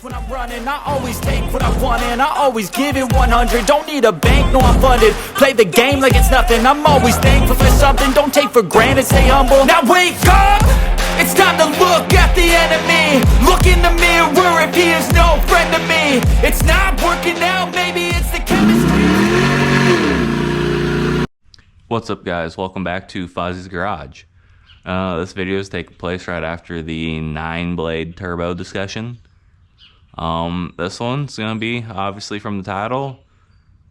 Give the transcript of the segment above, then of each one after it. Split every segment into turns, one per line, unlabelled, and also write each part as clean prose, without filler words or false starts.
When I'm running, I always take what I want and I always give it 100. Don't need a bank, no I'm funded. Play the game like it's nothing. I'm always thankful for something. Don't take for granted, stay humble. Now wake up! It's time to look at the enemy. Look in the mirror if he is no friend to me. It's not working out, maybe it's the chemistry.
What's up guys, welcome back to Fozzy's Garage. This video is taking place right after the 9-blade turbo discussion. This one's going to be, obviously from the title,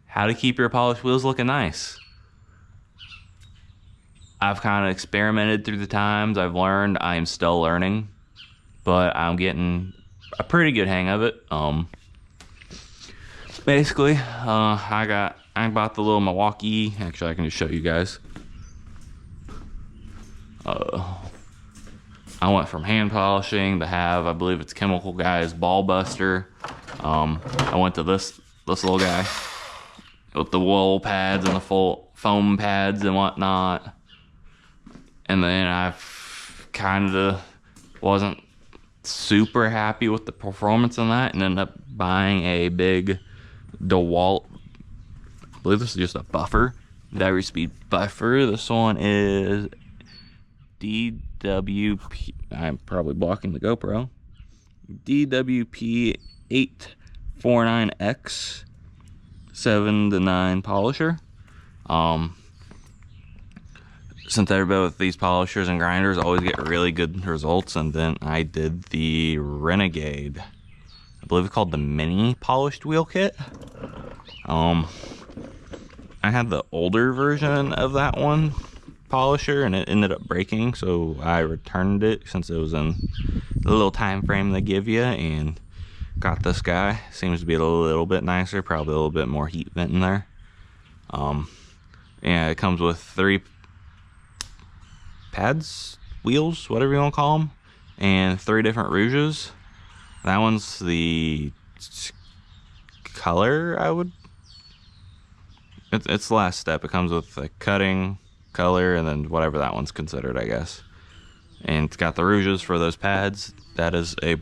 how to keep your polished wheels looking nice. I've kind of experimented through the times, I've learned, I'm still learning, but I'm getting a pretty good hang of it. Basically, I bought the little Milwaukee, actually I can just show you guys. I went from hand polishing to have, I believe it's Chemical Guy's Ball Buster. I went to this little guy with the wool pads and the full foam pads and whatnot. And then I kind of wasn't super happy with the performance on that and ended up buying a big DeWalt, I believe this is just a buffer, battery speed buffer. This one is DWP, I'm probably blocking the GoPro, DWP 849X 7-9 polisher. Since everybody with these polishers and grinders always get really good results, and then I did the Renegade, I believe it's called the mini polished wheel kit. I had the older version of that one polisher and it ended up breaking, so I returned it since it was in the little time frame they give you, and got this guy. Seems to be a little bit nicer, probably a little bit more heat vent in there. Yeah, it comes with 3 pads, wheels, whatever you want to call them, and 3 different rouges. That one's the color, it's the last step. It comes with a cutting, color, and then whatever that one's considered, I guess. And it's got the rouges for those pads. That is a,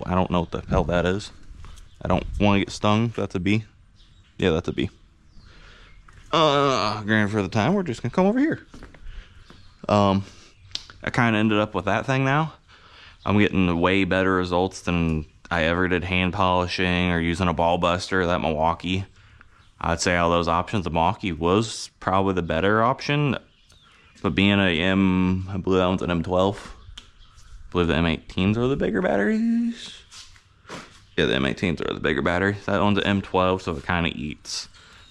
I don't know what the hell that is. I don't want to get stung. That's a B. Yeah, that's a B. Granted, for the time, we're just gonna come over here. I kind of ended up with that thing now. I'm getting way better results than I ever did hand polishing or using a ball buster. That Milwaukee, I'd say all those options, the Milwaukee was probably the better option. But being I believe that one's an M12. I believe the M18s are the bigger batteries. Yeah, the M18s are the bigger batteries. That one's an M12, so it kind of eats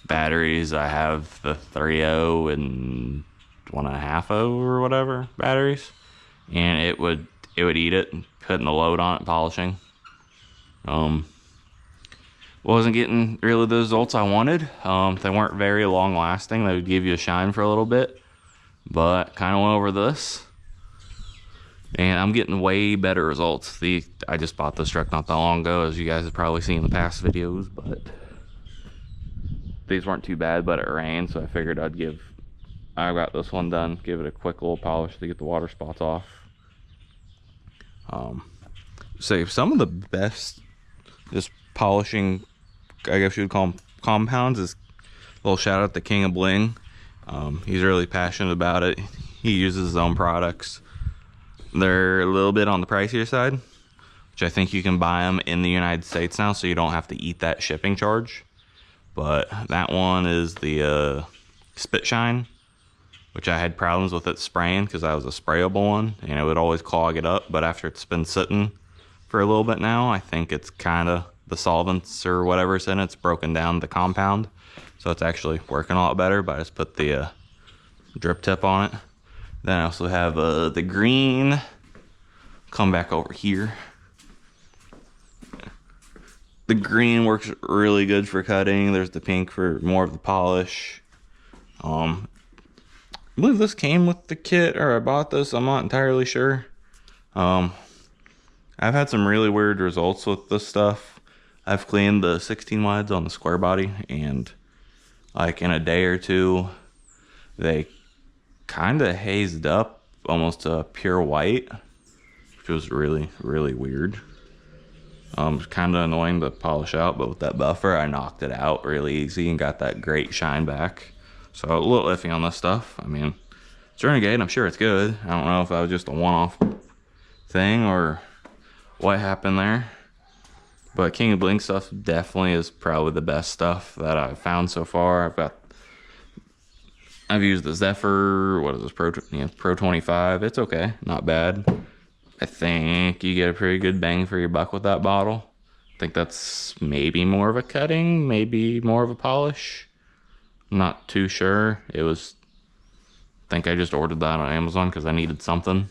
batteries. I have the 3.0 and 1.5 or whatever batteries, and it would eat it, putting the load on it, polishing. Wasn't getting really the results I wanted. They weren't very long lasting. They would give you a shine for a little bit, but kind of went over this, and I'm getting way better results. I just bought this truck not that long ago, as you guys have probably seen in the past videos, but these weren't too bad. But it rained, so I figured I got this one done, give it a quick little polish to get the water spots off. So some of the best just polishing, I guess you would call them compounds, is a little shout out to King of Bling. He's really passionate about it. He uses his own products. They're a little bit on the pricier side, which I think you can buy them in the United States now, so you don't have to eat that shipping charge. But that one is the Spit Shine, which I had problems with it spraying because I was a sprayable one and it would always clog it up. But after it's been sitting for a little bit now, I think it's kind of, the solvents or whatever's in it's broken down the compound, so it's actually working a lot better. But I just put the drip tip on it. Then I also have the green. Come back over here. The green works really good for cutting. There's the pink for more of the polish. I believe this came with the kit, or I bought this, I'm not entirely sure. I've had some really weird results with this stuff. I've cleaned the 16 wides on the square body, and like in a day or two, they kind of hazed up almost a pure white, which was really, really weird. Kind of annoying to polish out, but with that buffer, I knocked it out really easy and got that great shine back. So a little iffy on this stuff. I mean, it's Renegade, I'm sure it's good. I don't know if that was just a one-off thing or what happened there. But King of Bling stuff definitely is probably the best stuff that I've found so far. I've used the Zephyr, what is this, Pro 25. It's okay, not bad. I think you get a pretty good bang for your buck with that bottle. I think that's maybe more of a cutting, maybe more of a polish. I'm not too sure. I think I just ordered that on Amazon because I needed something.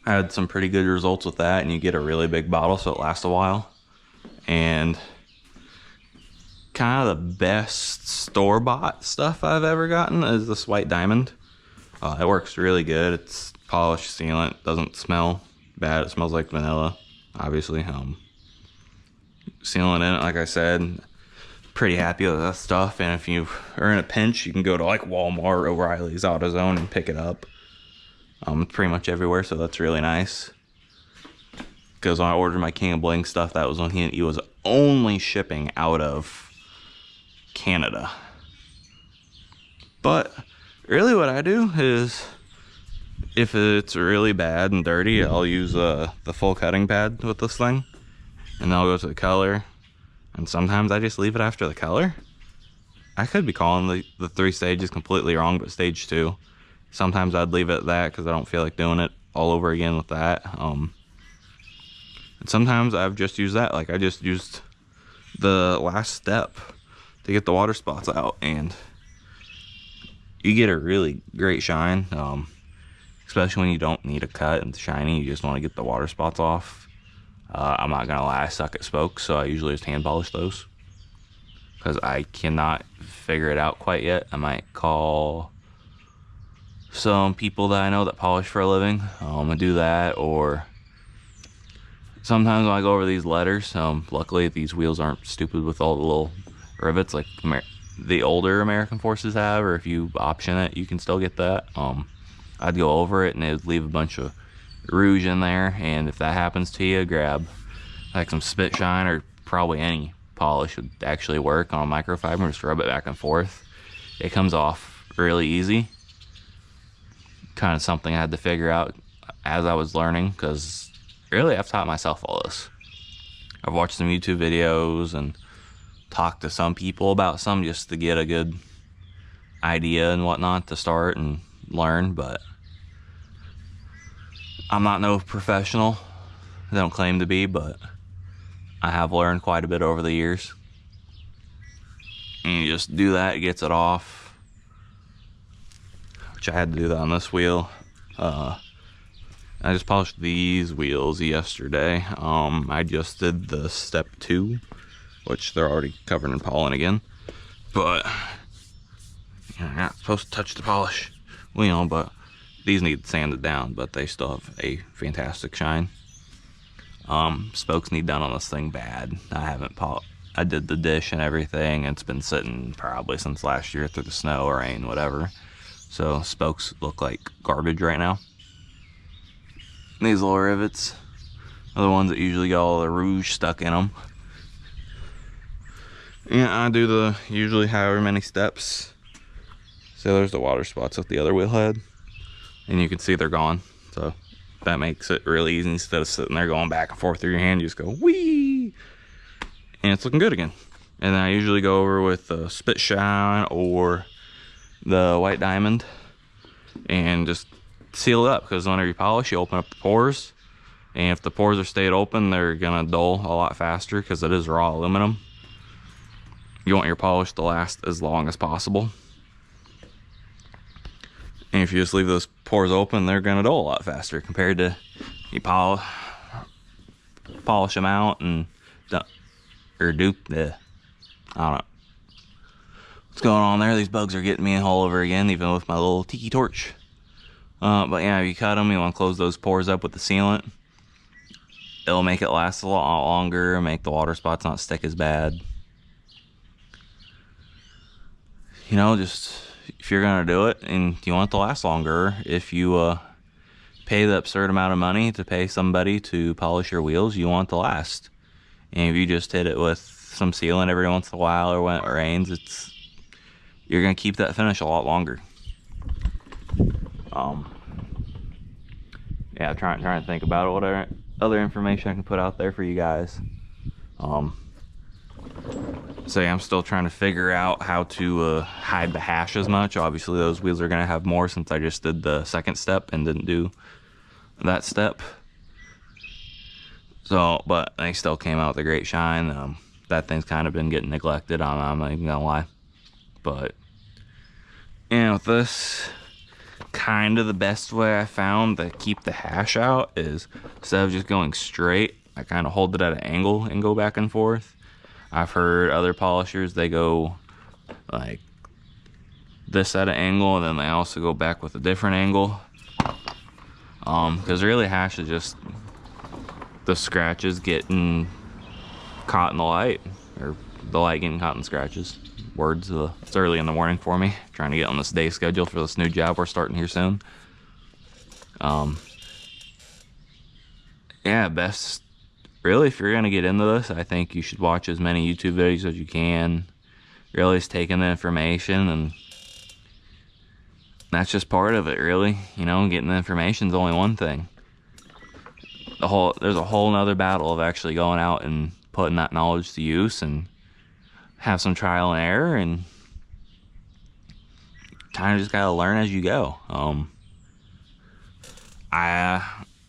I had some pretty good results with that, and you get a really big bottle so it lasts a while. And kind of the best store-bought stuff I've ever gotten is this White Diamond. It works really good. It's polished sealant, doesn't smell bad. It smells like vanilla, obviously. Sealant in it, like I said, pretty happy with that stuff. And if you are in a pinch, you can go to like Walmart, O'Reilly's, AutoZone, and pick it up. It's pretty much everywhere, so that's really nice. Because when I ordered my King of Bling stuff, that was when he was only shipping out of Canada. But really what I do is, if it's really bad and dirty, I'll use the full cutting pad with this thing, and then I'll go to the color, and sometimes I just leave it after the color. I could be calling the 3 stages completely wrong, but stage 2. Sometimes I'd leave it at that because I don't feel like doing it all over again with that. And sometimes I've just used that. Like I just used the last step to get the water spots out, and you get a really great shine. Especially when you don't need a cut and it's shiny, you just want to get the water spots off. I'm not gonna lie, I suck at spokes, so I usually just hand polish those because I cannot figure it out quite yet. I might call some people that I know that polish for a living and do that, or sometimes when I go over these letters, luckily these wheels aren't stupid with all the little rivets like the older American Forces have, or if you option it, you can still get that. I'd go over it and it would leave a bunch of rouge in there, and if that happens to you, grab like some spit shine, or probably any polish would actually work on a microfiber. Just rub it back and forth. It comes off really easy. Kind of something I had to figure out as I was learning, because really I've taught myself all this. I've watched some YouTube videos and talked to some people about some just to get a good idea and whatnot to start and learn, but I'm not no professional. I don't claim to be, but I have learned quite a bit over the years. And you just do that, it gets it off. Which I had to do that on this wheel. I just polished these wheels yesterday. I just did the step 2, which they're already covered in pollen again. But you're not supposed to touch the polish wheel, but these need sanded down, but they still have a fantastic shine. Spokes need done on this thing bad. I did the dish and everything. It's been sitting probably since last year through the snow or rain, whatever. So spokes look like garbage right now. These little rivets are the ones that usually got all the rouge stuck in them. Yeah, I do usually however many steps. So there's the water spots with the other wheel head, and you can see they're gone. So that makes it really easy. Instead of sitting there going back and forth through your hand, you just go whee, and it's looking good again. And then I usually go over with the spit shine or the White Diamond and just seal it up, because whenever you polish, you open up the pores, and if the pores are stayed open, they're gonna dull a lot faster because it is raw aluminum. You want your polish to last as long as possible, and if you just leave those pores open, they're gonna dull a lot faster compared to you polish them out and I don't know what's going on there. These bugs are getting me all over again, even with my little tiki torch. But yeah, if you cut them, you want to close those pores up with the sealant. It'll make it last a lot longer, make the water spots not stick as bad. You know, just if you're gonna do it and you want it to last longer, if you pay the absurd amount of money to pay somebody to polish your wheels, you want it to last. And if you just hit it with some sealant every once in a while, or when it rains, you're gonna keep that finish a lot longer. Yeah, trying to think about what other information I can put out there for you guys. So yeah, I'm still trying to figure out how to hide the hash as much. Obviously those wheels are gonna have more since I just did the second step and didn't do that step. So, but they still came out with a great shine. That thing's kind of been getting neglected, I'm not even gonna lie. But yeah, with this, kind of the best way I found to keep the hash out is, instead of just going straight, I kind of hold it at an angle and go back and forth. I've heard other polishers, they go like this at an angle, and then they also go back with a different angle. Because really hash is just the scratches getting caught in the light, or the light getting caught in scratches. It's early in the morning for me, trying to get on this day schedule for this new job we're starting here soon. Yeah, best, really, if you're gonna get into this, I think you should watch as many YouTube videos as you can. Really just taking the information, and that's just part of it, really. You know, getting the information is only one thing. There's a whole nother battle of actually going out and putting that knowledge to use, and have some trial and error, and kind of just gotta learn as you go.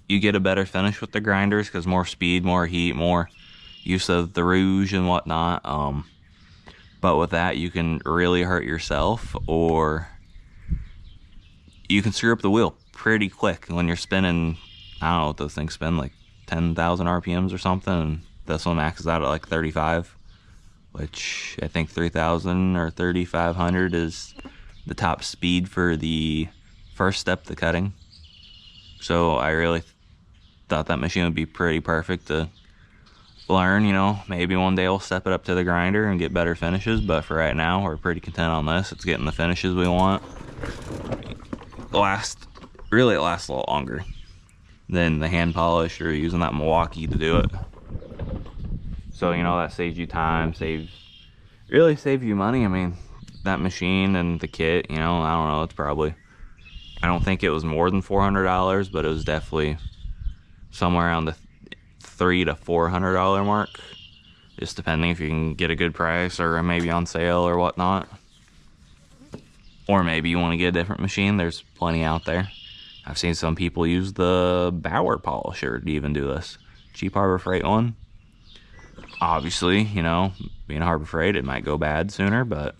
You get a better finish with the grinders because more speed, more heat, more use of the rouge and whatnot. But with that, you can really hurt yourself, or you can screw up the wheel pretty quick when you're spinning. I don't know what those things spin, like 10,000 RPMs or something, and this one maxes out at like 35, which I think 3,000 or 3,500 is the top speed for the first step, the cutting. So I really thought that machine would be pretty perfect to learn. You know, maybe one day we'll step it up to the grinder and get better finishes, but for right now we're pretty content on this. It's getting the finishes we want. It lasts a little longer than the hand polish or using that Milwaukee to do it. So, you know, that saves you time, really saves you money. I mean, that machine and the kit, you know, I don't know, it's probably, I don't think it was more than $400, but it was definitely somewhere around the $300 to $400 mark, just depending if you can get a good price or maybe on sale or whatnot. Or maybe you want to get a different machine. There's plenty out there. I've seen some people use the Bauer polisher to even do this. Cheap Harbor Freight one. Obviously, you know, being Harbor Freight, it might go bad sooner, but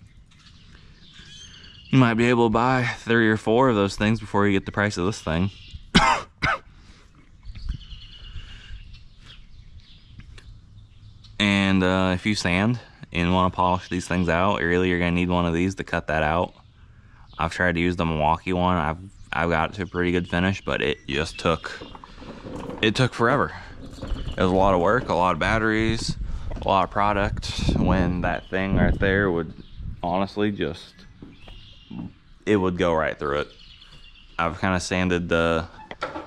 you might be able to buy 3 or 4 of those things before you get the price of this thing. And if you sand and want to polish these things out, really you're going to need one of these to cut that out. I've tried to use the Milwaukee one. I've got it to a pretty good finish, but it just took forever. It was a lot of work, a lot of batteries, a lot of product, when that thing right there would honestly just, it would go right through it. I've kind of sanded the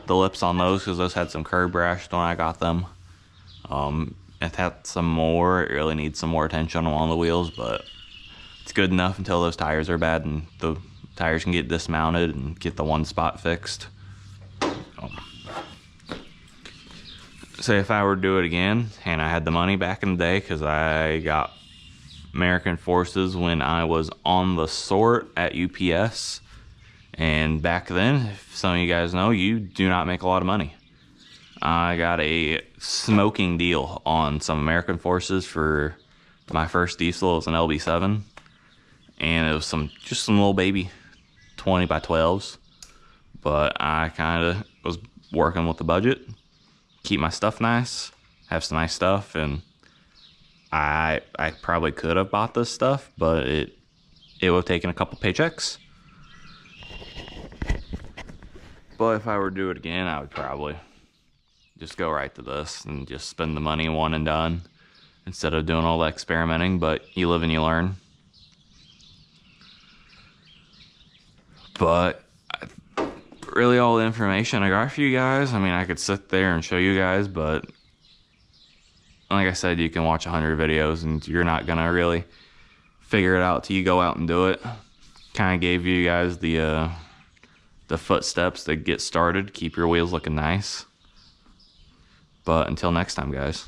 lips on those because those had some curb rash when I got them. It had some more, it really needs some more attention on the wheels, but it's good enough until those tires are bad and the tires can get dismounted and get the one spot fixed. Say if I were to do it again and I had the money back in the day, because I got American Forces when I was on the sort at UPS, and back then, if some of you guys know, you do not make a lot of money. I got a smoking deal on some American Forces for my first diesel. It was an LB7, and it was just some little baby 20 by 12s, but I kind of was working with the budget, keep my stuff nice, have some nice stuff, and I probably could have bought this stuff, but it would have taken a couple paychecks. But if I were to do it again, I would probably just go right to this and just spend the money one and done, instead of doing all the experimenting. But you live and you learn. But really all the information I got for you guys. I mean, I could sit there and show you guys, but like I said, you can watch 100 videos and you're not gonna really figure it out till you go out and do it. Kind of gave you guys the footsteps to get started, keep your wheels looking nice. But until next time, guys.